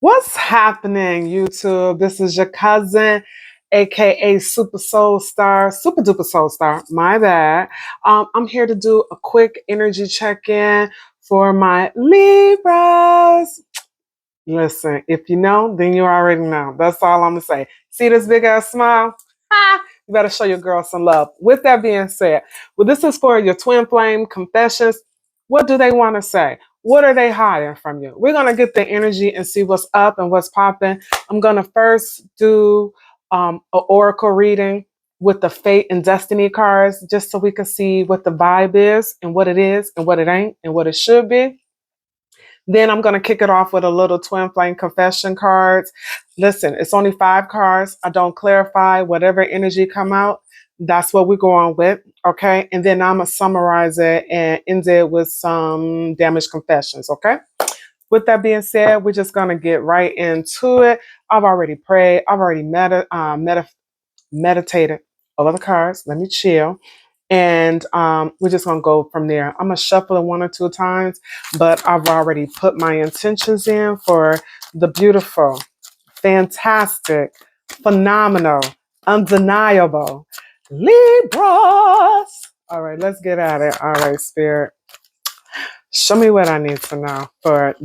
What's happening, YouTube? This is your cousin, aka Super Soul Star, Super Duper Soul Star. My bad. I'm here to do a quick energy check in for my Libras. Listen, if you know, then you already know. That's all I'm gonna say. See this big ass smile? Ha! You better show your girl some love. With that being said, well, this is for your twin flame confessions. What do they want to say? What are they hiding from you? We're gonna get the energy and see what's up and what's popping. I'm gonna first do an oracle reading with the fate and destiny cards, just so we can see what the vibe is and what it is and what it ain't and what it should be. Then I'm going to kick it off with a little twin flame confession cards. Listen, it's only 5 cards. I don't clarify whatever energy come out. That's what we're going with. Okay. And then I'm going to summarize it and end it with some damage confessions. Okay. With that being said, we're just going to get right into it. I've already prayed. I've already meditated over the cards. Let me chill. And we're just going to go from there. I'm going to shuffle it 1 or 2 times, but I've already put my intentions in for the beautiful, fantastic, phenomenal, undeniable Libras. All right, let's get at it. All right, Spirit, show me what I need to know for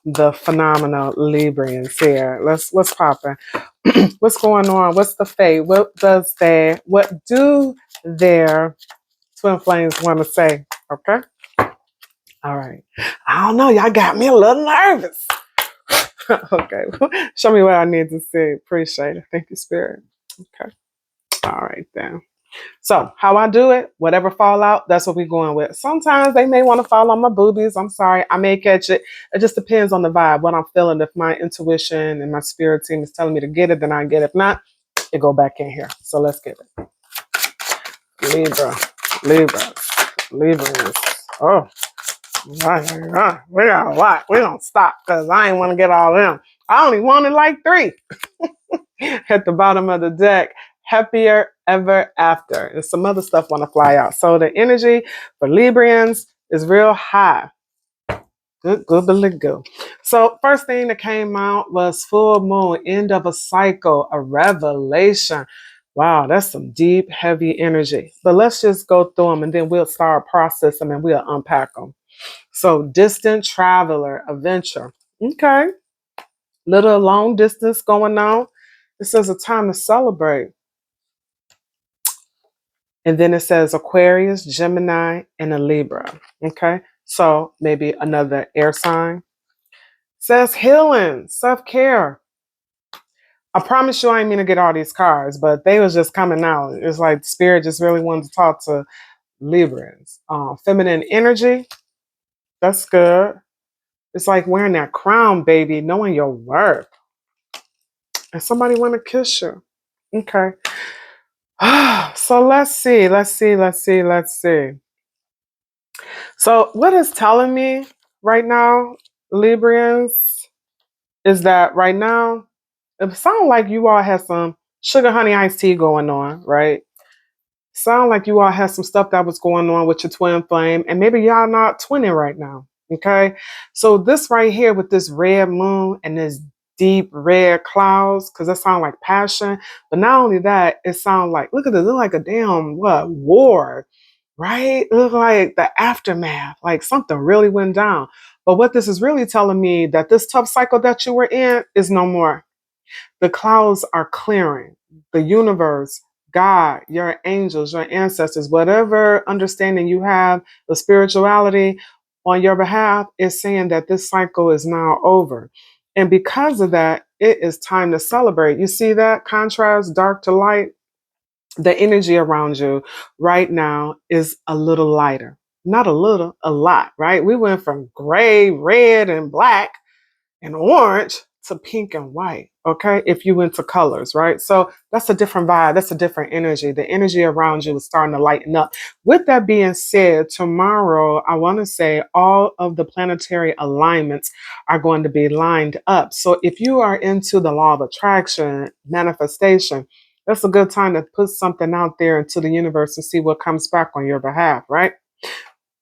the phenomenal Librians here. What's popping? What's going on? What's the fate? What do their twin flames want to say? Okay. All right. I don't know. Y'all got me a little nervous. Okay. Show me what I need to see. Appreciate it. Thank you, Spirit. Okay. All right then. So how I do it, whatever fall out, that's what we're going with. Sometimes they may want to fall on my boobies. I'm sorry. I may catch it. It just depends on the vibe, what I'm feeling. If my intuition and my spirit team is telling me to get it, then I get it. If not, it go back in here. So let's get it. Libra, Libra, Libra. Oh, we got a lot. We don't stop because I ain't want to get all them. I only wanted like 3 at the bottom of the deck. Happier ever after. And some other stuff want to fly out. So the energy for Librians is real high. Good. So first thing that came out was full moon, end of a cycle, a revelation. Wow, that's some deep, heavy energy. But let's just go through them and then we'll start processing them and we'll unpack them. So distant traveler, adventure. Okay. Little long distance going on. It says a time to celebrate. And then it says Aquarius, Gemini, and a Libra. Okay. So maybe another air sign. Says healing, self-care. I promise you I ain't mean to get all these cards, but they was just coming out. It's like Spirit just really wanted to talk to Librans. Feminine energy. That's good. It's like wearing that crown, baby, knowing your worth. And somebody want to kiss you. Okay. So let's see. So what it's telling me right now, Librians, is that right now, it sounds like you all have some sugar honey iced tea going on, right? Sound like you all had some stuff that was going on with your twin flame, and maybe y'all not twinning right now. Okay. So this right here with this red moon and this deep red clouds, because that sounds like passion. But not only that, it sounds like, look at this, look like a damn war, right? It look like the aftermath, like something really went down. But what this is really telling me that this tough cycle that you were in is no more. The clouds are clearing. The universe, God, your angels, your ancestors, whatever understanding you have of spirituality on your behalf is saying that this cycle is now over. And because of that, it is time to celebrate. You see that contrast, dark to light? The energy around you right now is a little lighter. Not a little, a lot, right? We went from gray, red, and black and orange to pink and white. Okay. If you into colors, right? So that's a different vibe. That's a different energy. The energy around you is starting to lighten up. With that being said, tomorrow, I want to say all of the planetary alignments are going to be lined up. So if you are into the law of attraction, manifestation, that's a good time to put something out there into the universe and see what comes back on your behalf, right?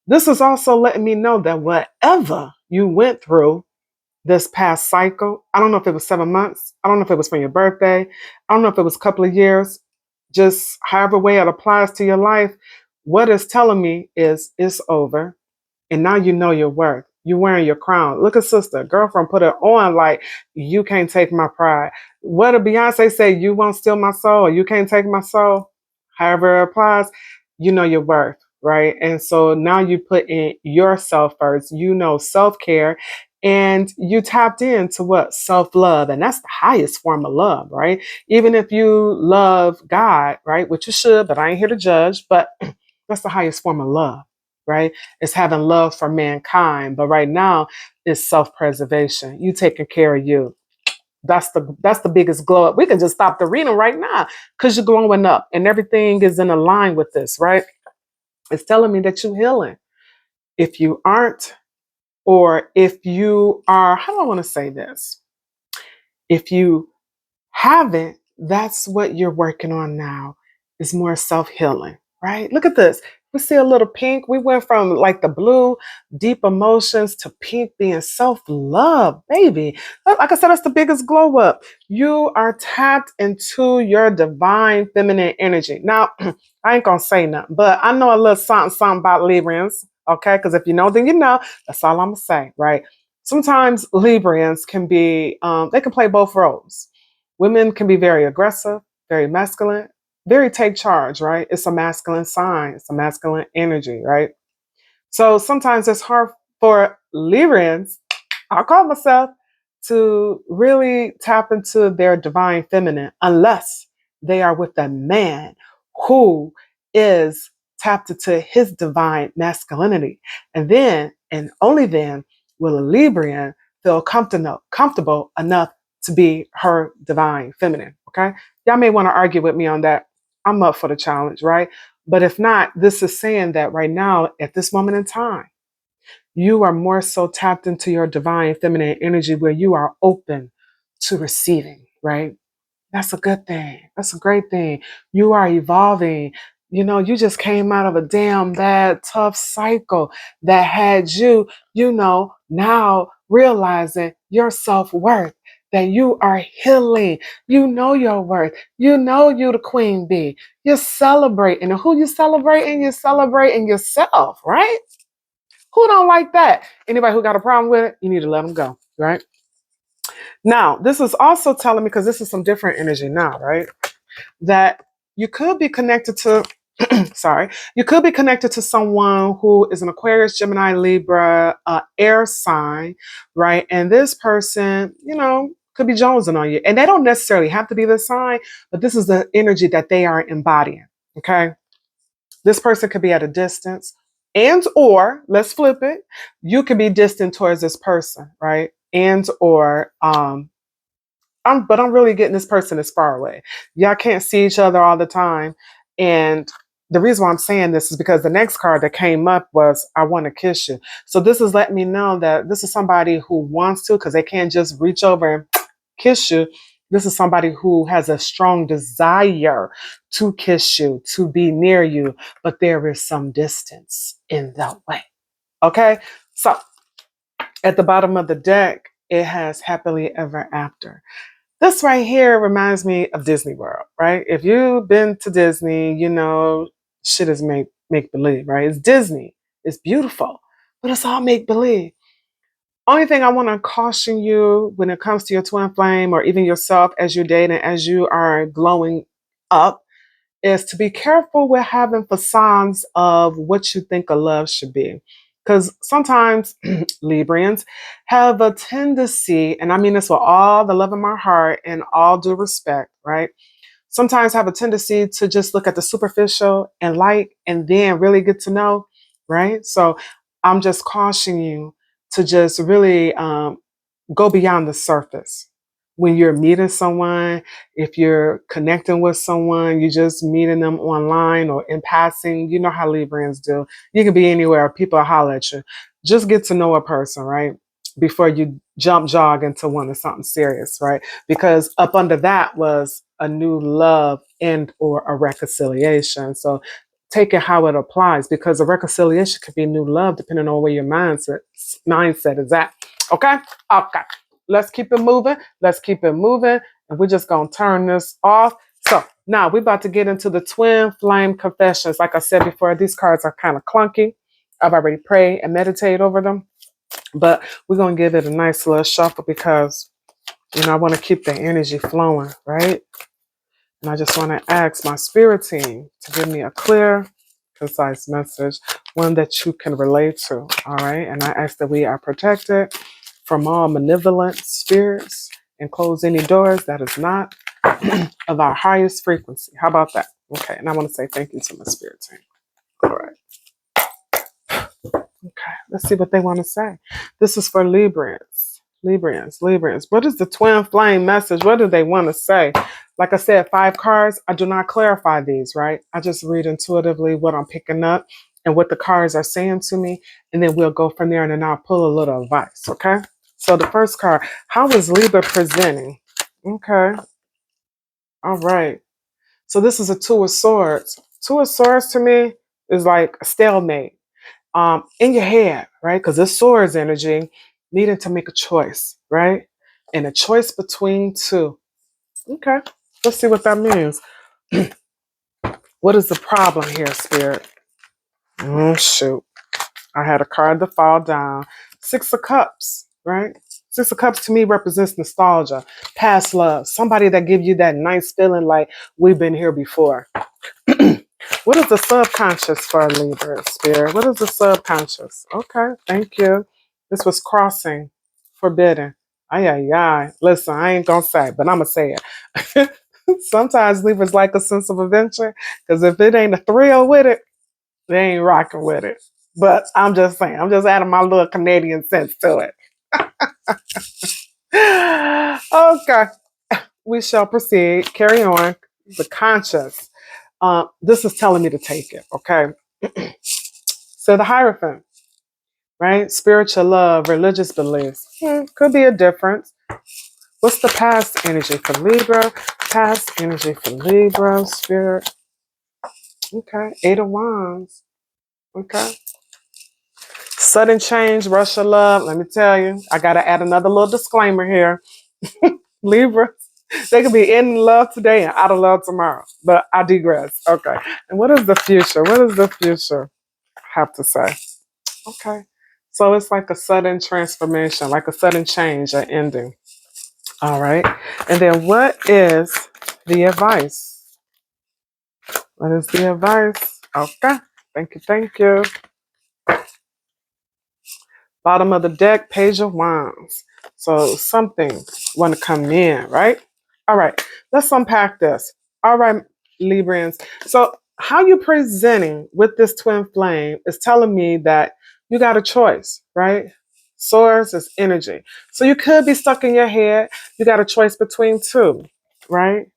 This is also letting me know that whatever you went through this past cycle. I don't know if it was 7 months. I don't know if it was from your birthday. I don't know if it was a couple of years. Just however way it applies to your life, what it's telling me is it's over. And now you know your worth. You wearing your crown. Look at sister, girlfriend put it on like you can't take my pride. What did Beyonce say? You won't steal my soul. You can't take my soul. However it applies, you know your worth, right? And so now you put in yourself first. You know self-care and you tapped into what? Self-love. And that's the highest form of love, right? Even if you love God, right? Which you should, but I ain't here to judge, but that's the highest form of love, right? It's having love for mankind. But right now, it's self-preservation. You taking care of you. That's the biggest glow up. We can just stop the reading right now because you're glowing up and everything is in line with this, right? It's telling me that you're healing. If you aren't, or if you are, how do I want to say this? If you haven't, that's what you're working on now is more self-healing, right? Look at this. We see a little pink. We went from like the blue, deep emotions to pink being self-love, baby. Like I said, that's the biggest glow up. You are tapped into your divine feminine energy. Now, I ain't gonna say nothing, but I know a little something about Librans, okay? Because if you know, then you know. That's all I'm gonna say, right? Sometimes Librans can be, they can play both roles. Women can be very aggressive, very masculine, very take charge, right? It's a masculine sign, it's a masculine energy, right? So sometimes it's hard for Librans, I'll call myself, to really tap into their divine feminine unless they are with a man who is tapped into his divine masculinity. And then, and only then, will a Librian feel comfortable enough to be her divine feminine. Okay. Y'all may want to argue with me on that. I'm up for the challenge, right? But if not, this is saying that right now, at this moment in time, you are more so tapped into your divine feminine energy where you are open to receiving, right? That's a good thing. That's a great thing. You are evolving. You know, you just came out of a damn bad, tough cycle that had you, now realizing your self worth, that you are healing. You know your worth. You know you the queen bee. You're celebrating. And who you celebrating? You're celebrating yourself, right? Who don't like that? Anybody who got a problem with it, you need to let them go, right? Now, this is also telling me, because this is some different energy now, right? That you could be connected to, sorry, you could be connected to someone who is an Aquarius, Gemini, Libra, air sign, right? And this person, could be jonesing on you. And they don't necessarily have to be the sign, but this is the energy that they are embodying, okay? This person could be at a distance, and or let's flip it. You could be distant towards this person, right? And or I'm really getting this person is far away. Y'all can't see each other all the time. And the reason why I'm saying this is because the next card that came up was I want to kiss you. So this is letting me know that this is somebody who wants to, because they can't just reach over and kiss you. This is somebody who has a strong desire to kiss you, to be near you, but there is some distance in that way. Okay? So at the bottom of the deck, it has happily ever after. This right here reminds me of Disney World, right? If you've been to Disney, shit is make believe, right? It's Disney. It's beautiful, but it's all make believe. Only thing I want to caution you when it comes to your twin flame or even yourself as you're dating, as you are glowing up, is to be careful with having facades of what you think a love should be. Because sometimes Librians have a tendency, and I mean this with all the love in my heart and all due respect, right? Sometimes have a tendency to just look at the superficial and like, and then really get to know, right? So I'm just cautioning you to just really go beyond the surface. When you're meeting someone, if you're connecting with someone, you're just meeting them online or in passing, you know how Librians do. You can be anywhere, people holler at you. Just get to know a person, right? Before you jog into one or something serious, right? Because up under that was a new love and or a reconciliation. So take it how it applies, because a reconciliation could be new love depending on where your mindset is at. Okay? Okay. Let's keep it moving. Let's keep it moving. And we're just going to turn this off. So now we're about to get into the twin flame confessions. Like I said before, these cards are kind of clunky. I've already prayed and meditated over them. But we're going to give it a nice little shuffle because, I want to keep the energy flowing, right? And I just want to ask my spirit team to give me a clear, concise message, one that you can relate to. All right. And I ask that we are protected from all malevolent spirits and close any doors that is not of our highest frequency. How about that? Okay. And I want to say thank you to my spirit team. All right. Okay. Let's see what they want to say. This is for Librans. Librans. What is the twin flame message? What do they want to say? Like I said, 5 cards. I do not clarify these, right? I just read intuitively what I'm picking up and what the cards are saying to me. And then we'll go from there and then I'll pull a little advice. Okay. So the first card, how is Libra presenting? Okay. All right. So this is a 2 of Swords. 2 of Swords to me is like a stalemate. In your head, right? Because this Swords energy, needing to make a choice, right? And a choice between 2. Okay, let's see what that means. What is the problem here, Spirit? Oh, shoot. I had a card to fall down. 6 of Cups, right? 6 of Cups to me represents nostalgia, past love, somebody that give you that nice feeling like we've been here before. What is the subconscious for Libra, Spirit? What is the subconscious? Okay, thank you. This was crossing, forbidden. Ay, ay, ay. Listen, I ain't going to say, but I'm going to say it. Sometimes Libra's like a sense of adventure, because if it ain't a thrill with it, they ain't rocking with it. But I'm just saying, I'm just adding my little Canadian sense to it. Okay, we shall proceed. Carry on. The conscious. This is telling me to take it, okay? So the Hierophant, right? Spiritual love, religious beliefs. Could be a difference. What's the past energy for Libra? Past energy for Libra, Spirit. Okay, 8 of Wands. Okay. Sudden change, rush of love. Let me tell you, I got to add another little disclaimer here. Libra, they could be in love today and out of love tomorrow. But I digress. Okay. And what is the future? What does the future have to say? Okay. So it's like a sudden transformation, like a sudden change, an ending. All right. And then what is the advice? What is the advice? Okay. Thank you. Thank you. Bottom of the deck, Page of Wands. So something want to come in, right? All right. Let's unpack this. All right, Librans. So how you presenting with this twin flame is telling me that you got a choice, right? Source is energy. So you could be stuck in your head. You got a choice between 2, right?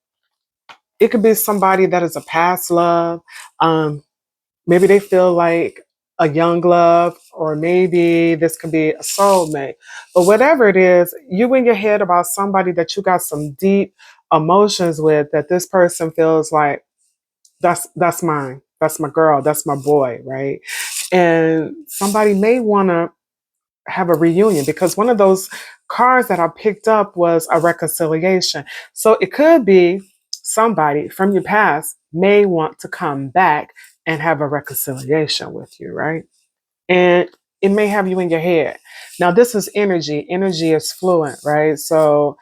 It could be somebody that is a past love. Maybe they feel like a young love, or maybe this could be a soulmate. But whatever it is, you in your head about somebody that you got some deep emotions with, that this person feels like that's mine, that's my girl, that's my boy, right? And somebody may want to have a reunion, because one of those cards that I picked up was a reconciliation. So it could be somebody from your past may want to come back and have a reconciliation with you, right? And it may have you in your head. Now, this is energy. Energy is fluent, right? So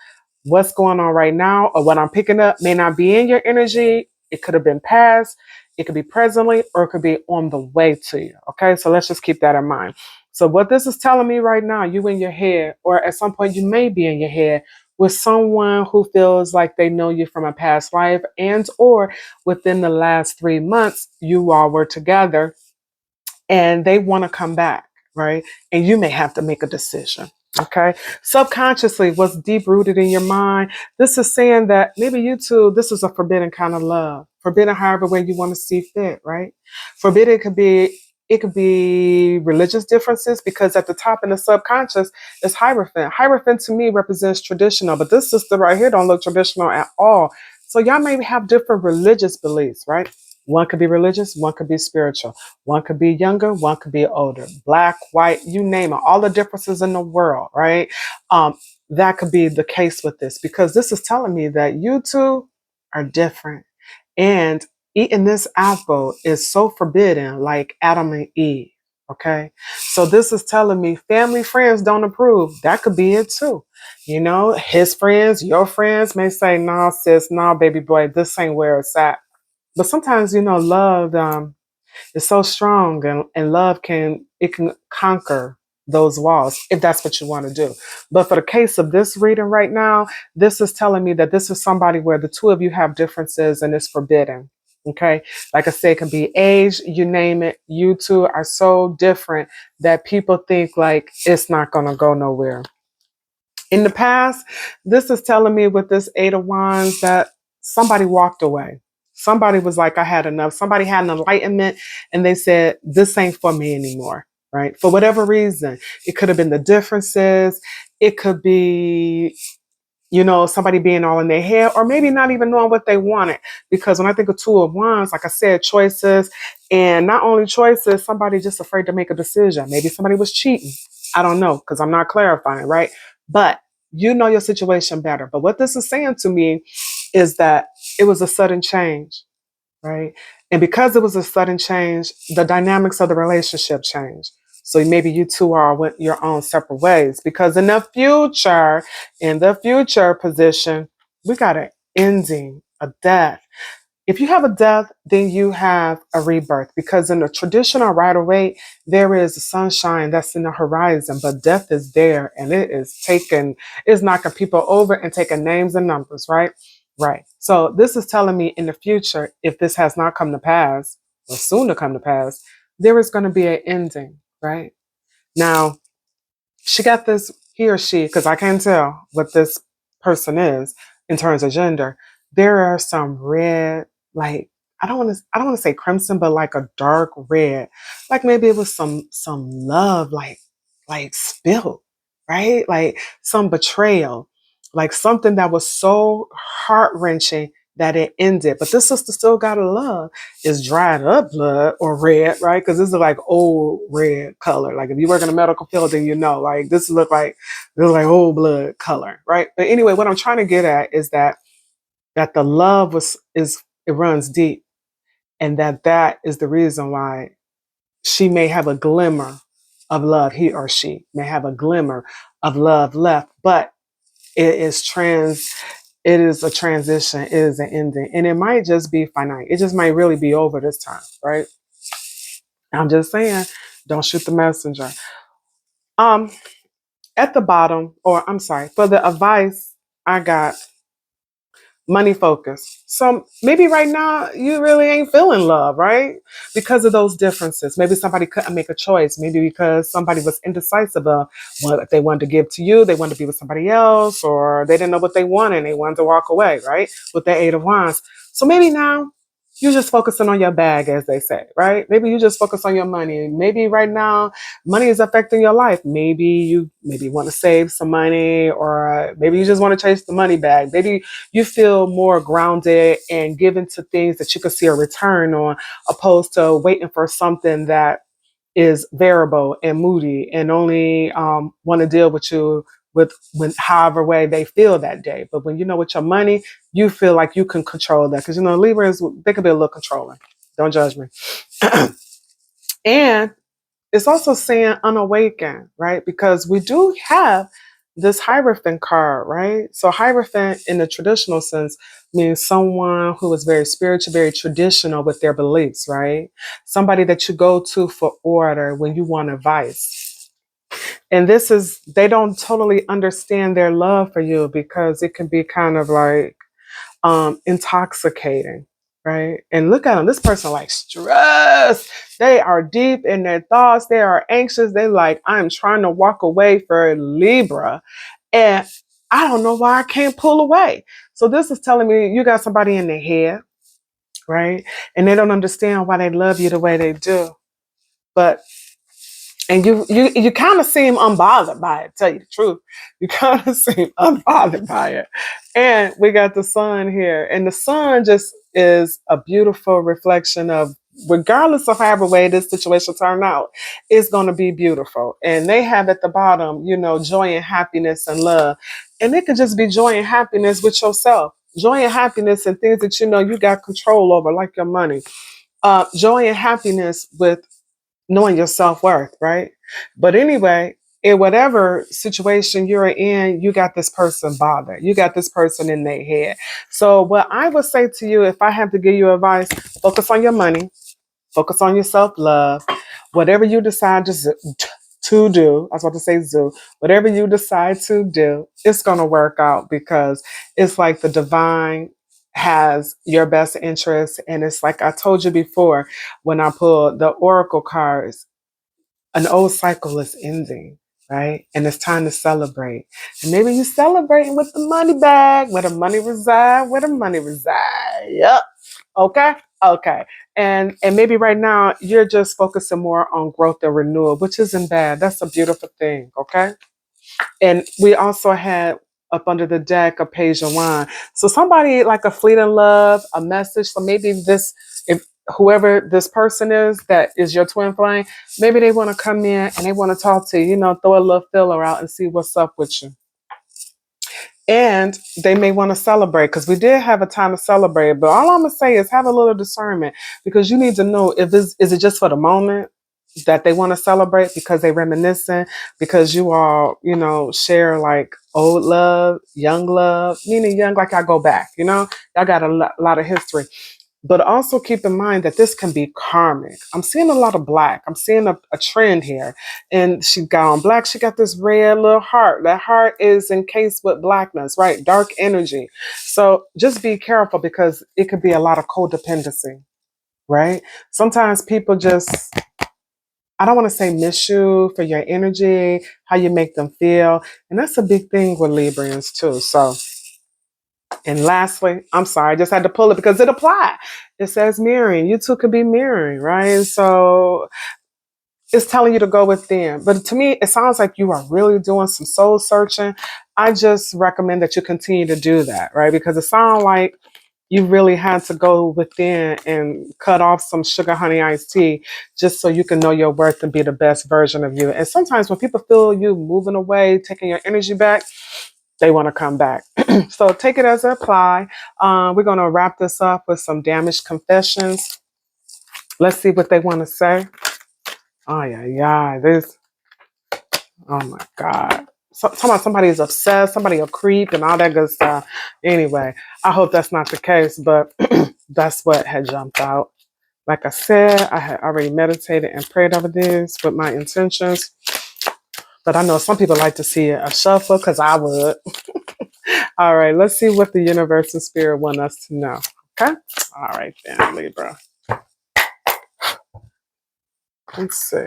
what's going on right now, or what I'm picking up, may not be in your energy. It could have been past, it could be presently, or it could be on the way to you. Okay, so let's just keep that in mind. So what this is telling me right now, you in your head, or at some point you may be in your head with someone who feels like they know you from a past life, and or within the last 3 months you all were together and they want to come back, right? And you may have to make a decision. Okay. Subconsciously, what's deep rooted in your mind, this is saying that maybe you two, this is a forbidden kind of love. Forbidden, however, way you want to see fit, right? Forbidden it could be religious differences, because at the top in the subconscious is Hierophant. Hierophant to me represents traditional, but this sister right here don't look traditional at all. So y'all maybe have different religious beliefs, right? One could be religious, one could be spiritual, one could be younger, one could be older, black, white, you name it, all the differences in the world, right? Um, that could be the case with this because this is telling me that you two are different. And eating this apple is so forbidden, like Adam and Eve. Okay. So this is telling me family, friends don't approve. That could be it too. You know, his friends, your friends may say, nah, sis, nah, baby boy, this ain't where it's at. But sometimes, love is so strong and love can conquer those walls if that's what you want to do. But for the case of this reading right now, this is telling me that this is somebody where the two of you have differences and it's forbidden. Okay. Like I said, it can be age, you name it. You two are so different that people think like it's not going to go nowhere. In the past, this is telling me with this Eight of Wands that somebody walked away. Somebody was like, I had enough. Somebody had an enlightenment and they said, this ain't for me anymore, right? For whatever reason. It could have been the differences. It could be, somebody being all in their head or maybe not even knowing what they wanted. Because when I think of Two of Wands, like I said, choices and not only choices, somebody just afraid to make a decision. Maybe somebody was cheating. I don't know because I'm not clarifying, right? But you know your situation better. But what this is saying to me is that it was a sudden change, right? And because it was a sudden change, the dynamics of the relationship changed. So maybe you two are went your own separate ways because in the future position, we got an ending, a death. If you have a death, then you have a rebirth because in the traditional right away, there is a sunshine that's in the horizon, but death is there and it's knocking people over and taking names and numbers, right? Right. So this is telling me in the future, if this has not come to pass or soon to come to pass, there is going to be an ending, right? Now, she got this, he or she, because I can't tell what this person is in terms of gender. There are some red, like I don't want to say crimson, but like a dark red, like maybe it was some love, like spilled, right? Like some betrayal, like something that was so heart wrenching that it ended. But this sister still got a love is dried up blood or red, right? Because this is like old red color. Like if you work in the medical field, then like this is like old blood color, right? But anyway, what I'm trying to get at is that the love it runs deep, and that is the reason why she may have a glimmer of love. He or she may have a glimmer of love left, but it is trans. It is a transition. It is an ending, and it might just be finite. It just might really be over this time, right? I'm just saying, don't shoot the messenger. Um, at the bottom, or I'm sorry, for the advice I got money focus. So maybe right now you really ain't feeling love, right? Because of those differences. Maybe somebody couldn't make a choice. Maybe because somebody was indecisive of what they wanted to give to you, they wanted to be with somebody else, or they didn't know what they wanted and they wanted to walk away, right? With the Eight of Wands. So maybe now you're just focusing on your bag, as they say, right? Maybe you just focus on your money. Maybe right now money is affecting your life. Maybe you want to save some money, or maybe you just want to chase the money bag. Maybe you feel more grounded and given to things that you can see a return on, opposed to waiting for something that is variable and moody and only want to deal with you with when however way they feel that day. But when with your money, you feel like you can control that because Libras, they could be a little controlling. Don't judge me. And it's also saying unawakened, right? Because we do have this Hierophant card, right? So Hierophant in the traditional sense means someone who is very spiritual, very traditional with their beliefs, right? Somebody that you go to for order when you want advice. And they don't totally understand their love for you because it can be kind of like intoxicating, right? And look at them. This person like stressed. They are deep in their thoughts. They are anxious. They like, I'm trying to walk away for Libra, and I don't know why I can't pull away. So this is telling me you got somebody in their head, right? And they don't understand why they love you the way they do. But and you kind of seem unbothered by it, tell you the truth. You kind of seem unbothered by it. And we got the sun here. And the sun just is a beautiful reflection of, regardless of however way this situation turned out, it's going to be beautiful. And they have at the bottom, joy and happiness and love. And it could just be joy and happiness with yourself. Joy and happiness and things that you got control over, like your money. Joy and happiness with knowing your self-worth, right? But anyway, in whatever situation you're in, you got this person bothered. You got this person in their head. So what I would say to you, if I have to give you advice, focus on your money, focus on your self-love. Whatever you decide to do, I was about to say do, whatever you decide to do, it's going to work out, because it's like the divine has your best interest. And it's like I told you before, when I pulled the oracle cards, an old cycle is ending, right? And it's time to celebrate. And maybe you celebrating with the money bag, where the money reside, where the money reside. Yep. Okay. Okay. And maybe right now you're just focusing more on growth and renewal, which isn't bad. That's a beautiful thing. Okay. And we also had up under the deck a page of wine. So somebody like a fleeting love, a message. So maybe this, if whoever this person is that is your twin flame, maybe they want to come in and they want to talk to you, throw a little filler out and see what's up with you. And they may want to celebrate, because we did have a time to celebrate. But all I'm gonna say is have a little discernment, because you need to know, if this is it just for the moment that they want to celebrate, because they reminiscing, because you all, share like old love, meaning young, like I go back, y'all got a lot of history. But also keep in mind that this can be karmic. I'm seeing a lot of black. I'm seeing a trend here. And she got on black. She got this red little heart. That heart is encased with blackness, right? Dark energy. So just be careful, because it could be a lot of codependency, right? Sometimes people just, I don't want to say miss you for your energy, how you make them feel. And that's a big thing with Librans too. So, and lastly, I'm sorry, I just had to pull it because it applied. It says mirroring. You two could be mirroring, right? And so it's telling you to go within. But to me, it sounds like you are really doing some soul searching. I just recommend that you continue to do that, right? Because it sounds like you really had to go within and cut off some sugar honey iced tea, just so you can know your worth and be the best version of you. And sometimes when people feel you moving away, taking your energy back, they want to come back. So take it as it apply. We're going to wrap this up with some damaged confessions. Let's see what they want to say. Oh, yeah. This, oh my God. Somebody is obsessed, somebody a creep, and all that good stuff. Anyway, I hope that's not the case, but that's what had jumped out. Like I said, I had already meditated and prayed over this with my intentions. But I know some people like to see a shuffle, because I would. All right, let's see what the universe and spirit want us to know. Okay? All right, then, Libra. Let's see.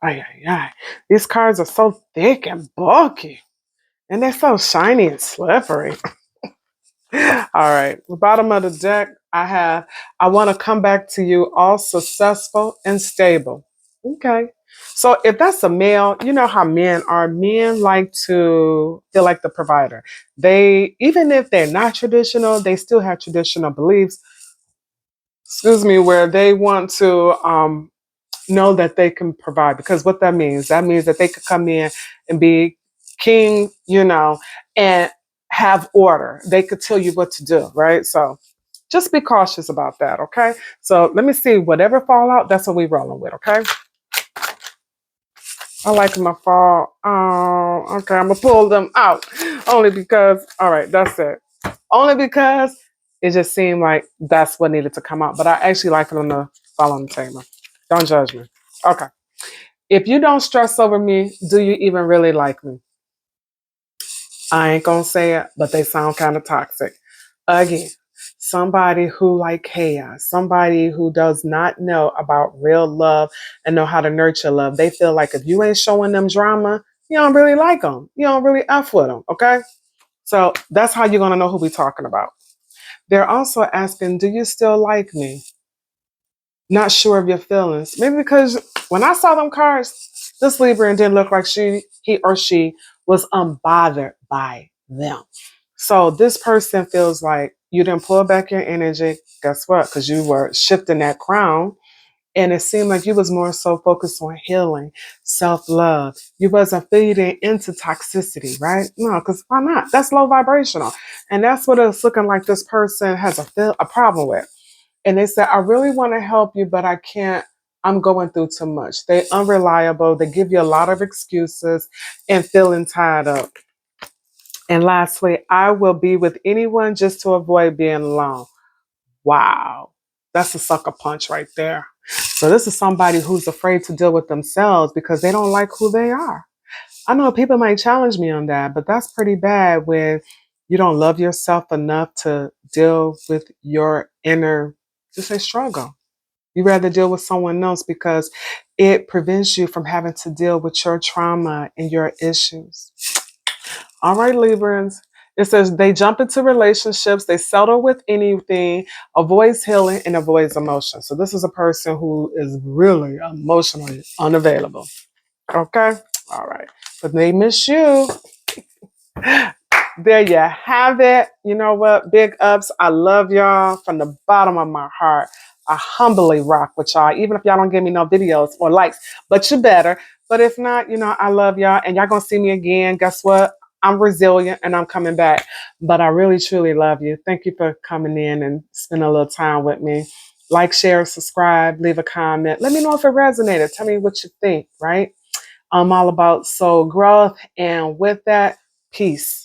Ay. These cards are so thick and bulky, and they're so shiny and slippery. All right, the bottom of the deck, I want to come back to you all successful and stable. Okay. So if that's a male, you know how men are. Men like to feel like the provider. They, even if they're not traditional, they still have traditional beliefs. Excuse me, where they want to know that they can provide. Because what that means that they could come in and be king, and have order. They could tell you what to do, right? So just be cautious about that, okay? So let me see, whatever fall out, that's what we're rolling with, okay? I like my fall. Oh, okay, I'm gonna pull them out. Only because, all right, that's it. Only because it just seemed like that's what needed to come out. But I actually like it on the fall on the table. Don't judge me. Okay. If you don't stress over me, do you even really like me? I ain't gonna say it, but they sound kind of toxic. Again, somebody who like chaos, somebody who does not know about real love and know how to nurture love. They feel like if you ain't showing them drama, you don't really like them. You don't really F with them, okay? So that's how you're gonna know who we're talking about. They're also asking, do you still like me? Not sure of your feelings. Maybe because when I saw them cards, this Libra didn't look like he or she was unbothered by them. So this person feels like you didn't pull back your energy. Guess what? Because you were shifting that crown. And it seemed like you was more so focused on healing, self-love. You wasn't feeding into toxicity, right? No, because why not? That's low vibrational. And that's what it's looking like this person has a problem with. And they said, I really want to help you, but I can't. I'm going through too much. They unreliable. They give you a lot of excuses and feeling tied up. And lastly, I will be with anyone just to avoid being alone. Wow. That's a sucker punch right there. So this is somebody who's afraid to deal with themselves because they don't like who they are. I know people might challenge me on that, but that's pretty bad when you don't love yourself enough to deal with your inner, just say, struggle. You rather deal with someone else because it prevents you from having to deal with your trauma and your issues. All right, Librans. It says they jump into relationships, they settle with anything, avoids healing, and avoids emotion. So this is a person who is really emotionally unavailable. Okay? All right. But they miss you. There you have it. You know what? Big ups. I love y'all from the bottom of my heart. I humbly rock with y'all, even if y'all don't give me no videos or likes, but you better. But if not, I love y'all and y'all gonna see me again. Guess what? I'm resilient and I'm coming back. But I really, truly love you. Thank you for coming in and spending a little time with me. Like, share, subscribe, leave a comment. Let me know if it resonated. Tell me what you think, right? I'm all about soul growth. And with that, peace.